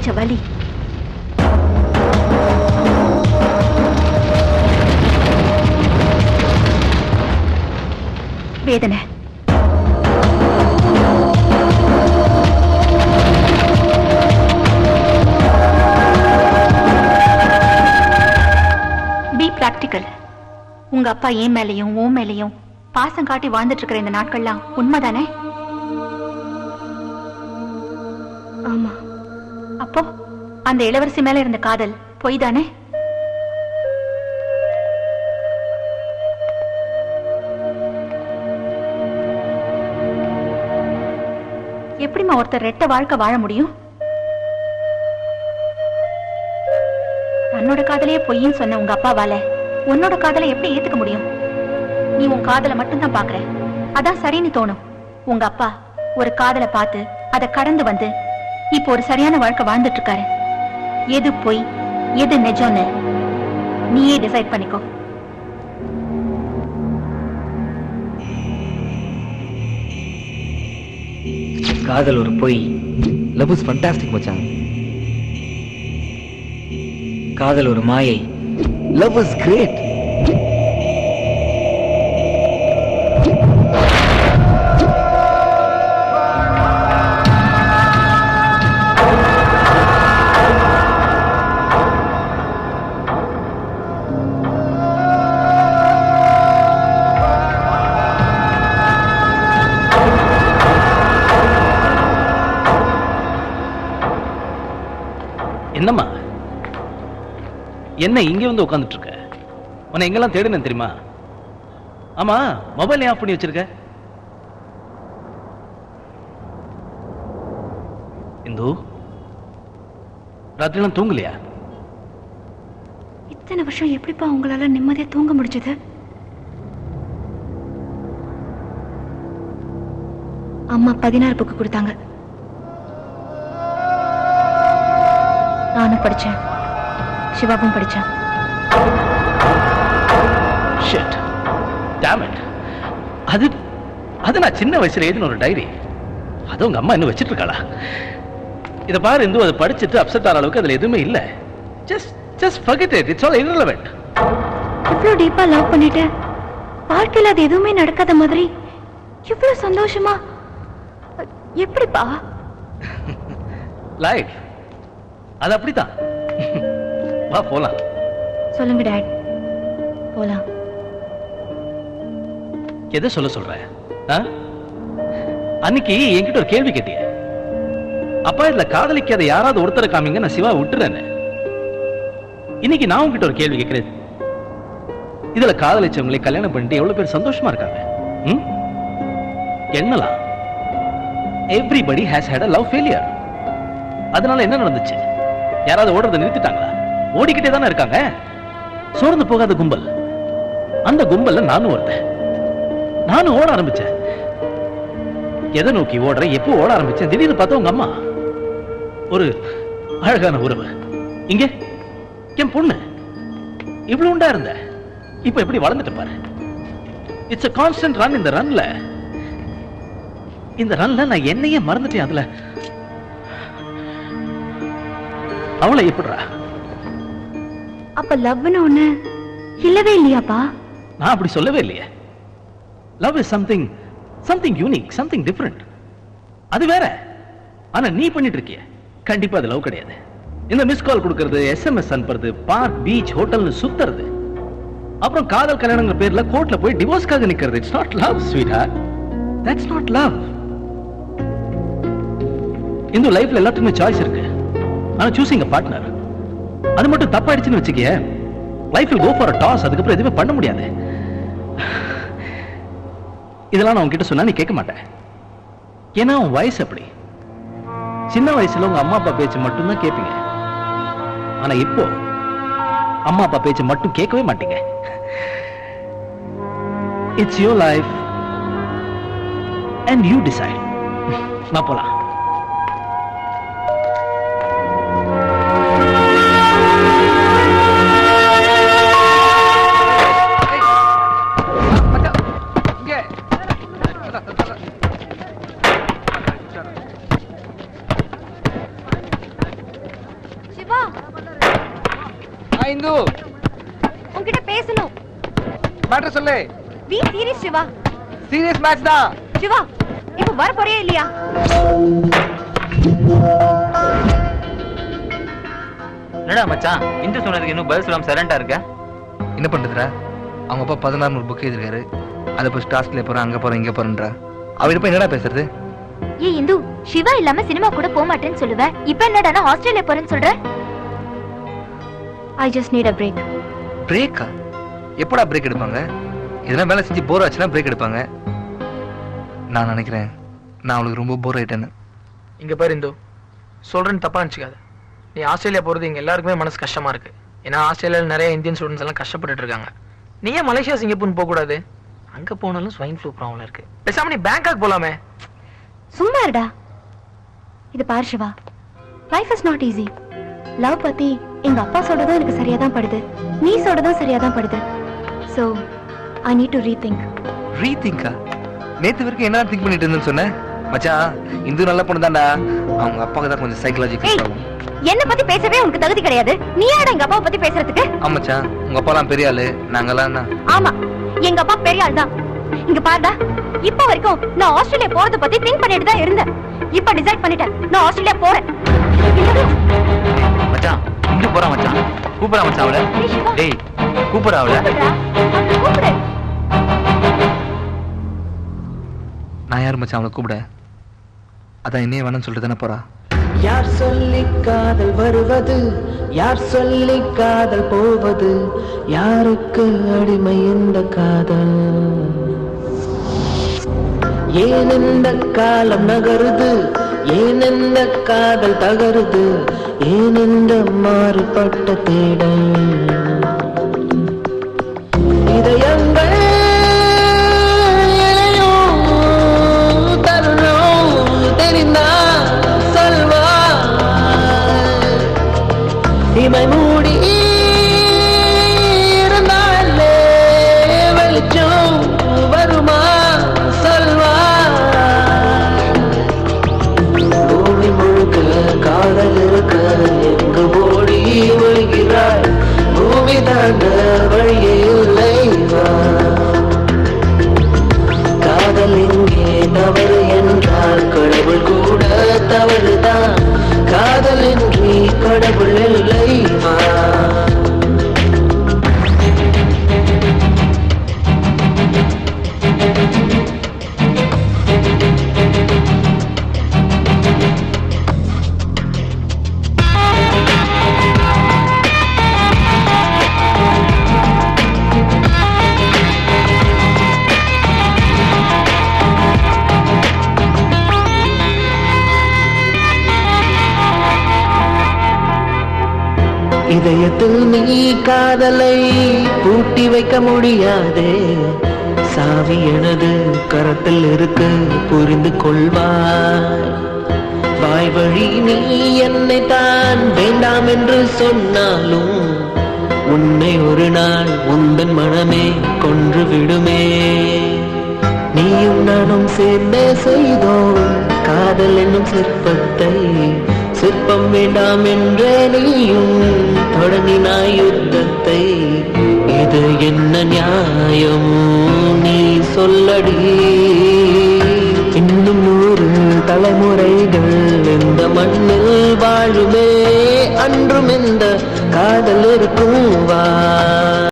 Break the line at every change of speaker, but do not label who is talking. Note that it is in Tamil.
அனுபவிச்ச வலி, வேதனை. Be practical. உங்க அப்பா என் மேலையும் உன் மேலையும் பாசம் காட்டி வாழ்ந்துட்டு இருக்கிற இந்த நாட்கள்லாம் உண்மைதானே?
ஆமா.
அப்போ அந்த இளவரசி மேல இருந்த காதல் பொய் தானே? எப்படிமா ஒருத்தர் ரெட்ட வாழ்க்கை வாழ முடியும்? தன்னோட காதலையே பொய்ன்னு சொன்ன உங்க அப்பாவால உன்னோட காதலை எப்படி ஏத்துக்க முடியும்? நீ உன் காதலை மட்டும்தான் பாக்குற, அதான் சரின்னு தோணும். உங்க அப்பா ஒரு காதலை பார்த்து அதை கடந்து வந்து இப்போ ஒரு சரியான வாழ்க்கை வாழ்ந்துட்டு இருக்காரு. எது பொய் எது நிஜம்னு நீயே டிசைட் பண்ணிக்கோ.
காதல் ஒரு பொய். லவ் இஸ் ஃபண்டாஸ்டிக் மச்சான். காதல் ஒரு மாயை. Love is great.
என்னம்மா என்ன இங்கே வந்து உட்காந்துட்டு இருக்க? உன்னை எங்கெல்லாம் தேடுனேன் தெரியுமா? ஆமா, மொபைல் ஆஃப் பண்ணி வச்சிருக்க? இந்து, ராத்திரிலாம் தூங்கலையா?
இத்தனை வருஷம் எப்படிப்பா உங்களால நிம்மதியா தூங்க முடிஞ்சது? அம்மா 16 புக்கு கொடுத்தாங்க. நானும் படிச்சேன், சிவாவும் படிச்சேன்.
Shit. Damn it. அது நான் சின்ன வயசுல எழுதின ஒரு டைரி. அது உங்க அம்மா இன்னும் வச்சிட்டு இருக்காளா? இத பாரு இந்து, அதை படிச்சுட்டு அப்செட் ஆன அளவுக்கு அதுல எதுவுமே இல்ல. Just forget it. It's all irrelevant.
இவ்வளவு டீப்பா லவ் பண்ணிட்டு வாழ்க்கையில அது எதுவுமே நடக்காத மாதிரி இவ்வளவு சந்தோஷமா எப்படிப்பா?
லைஃப் அது அப்படித்தான். வா போலாம்.
சொல்லுங்க டாட், போலாம்.
எதை சொல்ற? அன்னைக்கு என்கிட்ட ஒரு கேள்வி கேட்டிய. அப்பா இதுல காதலிக்காத யாராவது ஒருத்தரை காமிங்க, நான் சிவா விட்டுறேன். இன்னைக்கு நான் உங்ககிட்ட ஒரு கேள்வி கேட்கிறேன். இதுல காதலிச்சவங்களை கல்யாணம் பண்ணிட்டு எவ்வளவு பேர் சந்தோஷமா இருக்காங்க? என்னலாம்? Everybody has had a love failure. அதனால என்ன நடந்துச்சு? யாராவது ஓடுறதை நிறுத்திட்டாங்களா? ஓடிக்கிட்டே தானே இருக்காங்க. சோர்ந்து போகாத கும்பல். அந்த கும்பல்ல நானும் ஒருத்தன். நானும் ஓட ஆரம்பிச்சேன். எதை நோக்கி ஓடுறேன், எப்போ ஓட ஆரம்பிச்சேன்? திடீர்னு பார்த்தா உங்க அம்மா ஒரு அழகான உறவு. இங்க என் பொண்ணு இவ்வளவு உண்டா இருந்த, இப்ப எப்படி வளர்ந்துட்டு பாரு. It's a constant run. இந்த ரன்ல நான் என்னையே மறந்துட்டேன். அதுல அவளை எப்படிரா?
அப்ப லவ்னு ஒண்ணு இல்லவே இல்லையாப்பா?
நான் அப்படி சொல்லவே இல்லையே. Love is something unique, something different. அது வேற. ஆனா நீ பண்ணிட்டு இருக்கிய கண்டிப்பா அது லவ் கிடையாது. இந்த மிஸ் கால் கொடுக்கிறது, எஸ்எம்எஸ் அனுப்புறது, பார்க், பீச், ஹோட்டல்னு சுத்துறது, அப்புறம் காதல் கல்யாணங்கிற பேர்ல கோர்ட்ல போய் டிவோர்ஸ்க்காக நிக்கிறது. It's not love sweetheart. That's not love. இந்த லைஃப்ல எல்லாத்துக்குமே சாய்ஸ் இருக்கு. ஆனா சூசிங் a பார்ட்னர் அது மட்டும் தப்பாயிடுச்சுன்னு வச்சுக்கிய, life will go for a toss. அதுக்கப்புறம் எதுவுமே பண்ண முடியாது. இதெல்லாம் நான் உங்ககிட்ட சொன்னா நீ கேட்க மாட்டேன். ஏன்னா உன் வயசு அப்படி. சின்ன வயசுல உங்க அம்மா அப்பா பேச்சு மட்டும் தான் கேட்பீங்க. ஆனா இப்போ அம்மா அப்பா பேச்சு மட்டும் கேட்கவே மாட்டீங்க. It's your life and you decide. நான் போலாம்.
இந்து
உன்கிட்ட பேசணும்.
மேட்டர் சொல்லு.
Be serious Shiva.
Serious match தான்.
சிவா இப்ப வர போறியா இல்லையா?
என்னடா மச்சான், இந்து சொன்னதுக்கு இன்னும் பதில் சொல்லாம சைலண்டா இருக்க?
என்ன பண்றதுடா? அவங்க அப்பா 16 புக் எழுதிருக்காரு. அதை போய் டாஸ்க்ல போறேன், அங்க போறேன், இங்க போறேன்றா. அவர்கிட்ட போய் என்னடா பேசுறது?
ஏ இந்து, சிவா இல்லாம சினிமா கூட போக மாட்டேன்னு சொல்லுவ. இப்ப என்னடா ஆஸ்திரேலியா போறேன்னு சொல்ற? I just need a break.
பிரேக்கா? எப்படா பிரேக் எடுப்பாங்க? இதெல்லாம் வேலை செஞ்சு போர் ஆச்சுன்னா பிரேக் எடுப்பாங்க. நான் நினைக்கிறேன் நான் அவளுக்கு ரொம்ப போர் ஆயிட்டேன்னு.
இங்க பாரு இந்து, சொல்றேன்னு தப்பா நினைச்சுக்காத. நீ ஆஸ்திரேலியா போறது இங்க எல்லாருக்குமே மனசு கஷ்டமா இருக்கு. ஏன்னா ஆஸ்திரேலியாவில் நிறைய இந்தியன் ஸ்டூடெண்ட்ஸ் எல்லாம் கஷ்டப்பட்டு இருக்காங்க. நீ ஏன் மலேசியா சிங்கப்பூர் போக கூடாது? அங்க போனாலும் ஸ்வைன் ஃப்ளூ ப்ராப்ளம் இருக்கு. பேசாம நீ பேங்காக் போலாமே.
சும்மா இருடா. இது பாரு Shiva, life is not easy. Love பத்தி எங்க அப்பா சொல்றதும் எனக்கு சரியா தான் படுது, நீ சொல்றதும் சரியா தான் படுது. So I need to rethink.
ரீதிங்கா? நேத்து வரைக்கும் என்ன திங்க் பண்ணிட்டு இருந்தேன்னு சொன்னேன் மச்சான். இந்து நல்ல பொண்ணு தான்டா. அவங்க அப்பாவுக்கு தான் கொஞ்சம் சைக்காலஜிக்கல் ப்ராப்ளம்.
என்ன பத்தி பேசவே உனக்கு தகுதி கிடையாது. நீ யாரா எங்க அப்பாவை பத்தி பேசுறதுக்கு?
ஆமாச்சா, உங்க அப்பாலாம் பெரிய ஆளு, நாங்கெல்லாம்
ஆமா, எங்க அப்பா பெரிய ஆள் தான். இங்க பாருடா, இப்ப வரைக்கும் நான் ஆஸ்திரேலியா போறத பத்தி திங்க் பண்ணிட்டு தான் இருந்தேன். இப்ப டிசைட் பண்ணிட்டேன், நான் ஆஸ்திரேலியா போறேன்.
மச்சான் இங்க போறா மச்சான். கூப்பிடா மச்சான் அவளை. டேய் கூப்பிடா அவளை.
கூப்பிடு.
நான் யார் மச்சான் அவளை கூப்பிட? அதான் என்னையே வேணும்னு சொல்லிட்டு தானே போறா.
யார் சொல்லி காதல் வருவது, யார் சொல்லி காதல் போவது, யாருக்கு அடிமை இந்த காதல்? ஏன் இந்த காலம் நகருது, ஏன் இந்த காதல் தகருது, ஏன் இந்த மாறுபட்ட தேடல்? இதயங்கள் இமை மூடி இருந்தாலே வெளிச்சம் வருமா சொல்வா? பூமி முழுக்க காதல் இருக்க எங்கு ஓடி ஒழுகிறாய்? பூமி தாண்ட வழியே இல்லை வா. காதல் இங்கே தவறு என்றால் கடவுள் கூட தவறுதான். காதல் இன்றி கடவுள் இல்லை வா. இதயத்தில் நீ காதலை பூட்டி வைக்க முடியாதே. சாவி எனது கரத்தில் இருக்கு, புரிந்து கொள்வாய். வாய் வழி நீ என்னை தான் வேண்டாம் என்று சொன்னாலும் உன்னை ஒரு நாள் உந்தன் மனமே கொன்று விடுமே. நீயும் நானும் சேர்ந்தே செய்தோம் காதல் என்னும் சிற்பத்தை. சிற்பம் வேண்டாம் என்றே நீயும் தொடங்கினாய் யுத்தத்தை. இது என்ன நியாயம் நீ சொல்லடி? இன்னும் 100 தலைமுறைகள் இந்த மண்ணில் வாழுமே, அன்றும் இந்த காதல் இருக்கும் வா.